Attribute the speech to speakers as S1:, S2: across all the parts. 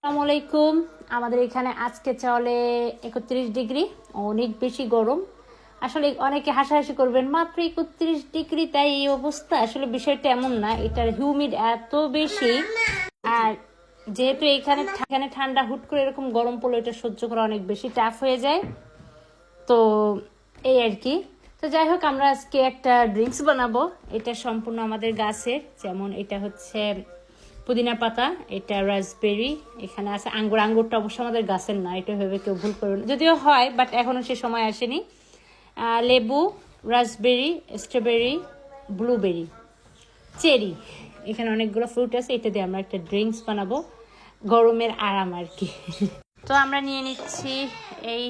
S1: আসসালামু আলাইকুম। আমাদের এখানে আজকে চলে 31 ডিগ্রি, অনেক বেশি গরম। আসলে অনেকে হাসাহাসি করবেন, মাত্র 31 ডিগ্রি, তাই এই অবস্থা। আসলে বিষয়টা এমন না, এটার হিউমিড এত বেশি। আর যেহেতু এখানে ঠান্ডা, হুট করে এরকম গরম পড়লে এটা সহ্য করা অনেক বেশি টাফ হয়ে যায়। তো এই আর কি। তো যাই হোক, আমরা আজকে একটা ড্রিঙ্কস বানাবো। এটা সম্পূর্ণ আমাদের গাছের। যেমন এটা হচ্ছে পুদিনা পাতা, এটা রাসবেরি, এখানে আছে আঙ্গুর। আঙ্গুরটা অবশ্য আমাদের গাছের না, এটা ভেবে কেউ ভুল করুন, যদিও হয় বাট এখনো সে সময় আসেনি। লেবু, রাসবেরি, স্ট্রবেরি, ব্লুবেরি, চেরি, এখানে অনেকগুলো ফ্রুট আছে। এটা দিয়ে আমরা একটা ড্রিঙ্কস বানাবো, গরমের আরাম আর কি। তো আমরা নিয়ে নিচ্ছি এই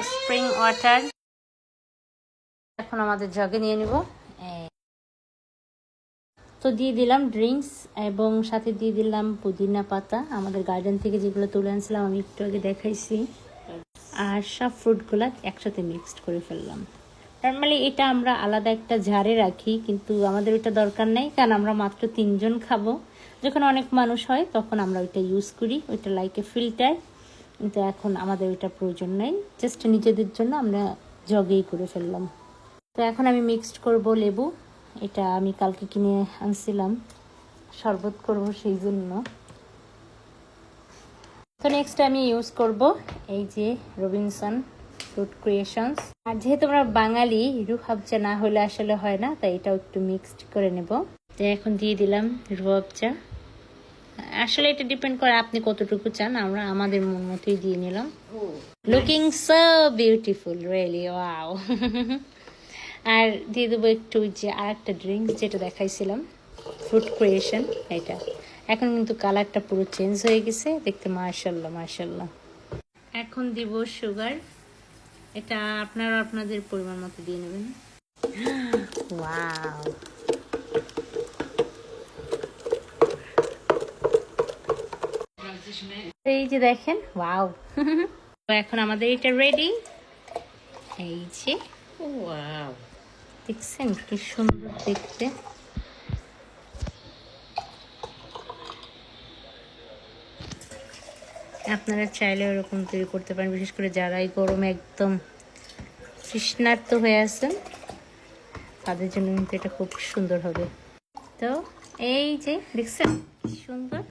S1: স্প্রিং ওয়াটার। এখন আমাদের জগে নিয়ে নিব। তো দিয়ে দিলাম ড্রিঙ্কস এবং সাথে দিয়ে দিলাম পুদিনা পাতা, আমাদের গার্ডেন থেকে যেগুলো তুলে আনছিলাম, আমি একটু আগে দেখাইছি। আর সব ফ্রুটগুলো একসাথে মিক্সড করে ফেললাম। নর্মালি এটা আমরা আলাদা একটা জারে রাখি, কিন্তু আমাদের ওইটা দরকার নেই, কারণ আমরা মাত্র 3 জন খাবো। যখন অনেক মানুষ হয় তখন আমরা ওইটা ইউজ করি, ওইটা লাইক এ ফিল্টার। কিন্তু এখন আমাদের ওইটা প্রয়োজন নেই, জাস্ট নিজেদের জন্য আমরা জগেই করে ফেললাম। তো এখন আমি মিক্সড করব লেবু। এটা আমি কালকে কিনে আনছিলাম, শরবত করব সেই জন্য। তো নেক্সট আমি ইউজ করব এই যে রবিনসন ফ্রুট ক্রিয়েশনস। আর যেহেতু আমরা বাঙালি, রুহ আফজা না হলে আসলে হয় না, তাই এটাও একটু মিক্সড করে নেব। তো এখন দিয়ে দিলাম রুহ আফজা। আসলে এটা ডিপেন্ড করে আপনি কতটুকু চান, আমরা আমাদের মন মতোই দিয়ে নিলাম। Looking so beautiful, really wow. আর দিয়ে দেবো একটু যে আর একটা ড্রিঙ্কস যেটা দেখাইছিলাম, ফ্রুট ক্রিয়েশন। এটা এখন কিন্তু কালারটা পুরো চেঞ্জ হয়ে গেছে, দেখতে মাশাআল্লাহ মাশাআল্লাহ। এখন দিব সুগার, এটা আপনারা আপনাদের পরিমাণ মতো দিয়ে নেবেন। ওয়াও, এই যে দেখেন, ওয়াও। এখন আমাদের এটা রেডি। এই যে ওয়াও, দেখছেন কি সুন্দর দেখতে। আপনারা চাইলে ওরকম তৈরি করতে পারেন, বিশেষ করে যারা এই গরমে একদম তৃষ্ণার্ত হয়ে আছেন তাদের জন্য কিন্তু এটা খুব সুন্দর হবে। তো এই যে দেখছেন কি সুন্দর,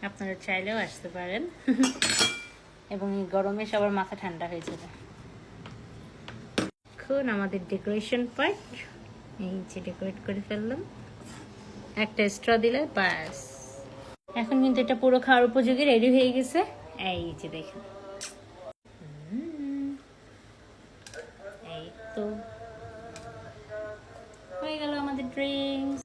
S1: আপনারা চাইলেও আসতে পারেন। এবং এই গরমে সবার মাথা ঠান্ডা হয়ে যাবে। এখন আমাদের ডেকোরেশন পার্ট, এই যে ডেকোরেট করে ফেললাম, একটা স্ট্র দিলে বাস। এখন কিন্তু এটা পুরো খাওয়ার উপযোগী রেডি হয়ে গেছে। এই যে দেখেন, এই তো হয়ে গেল আমাদের ড্রিঙ্কস।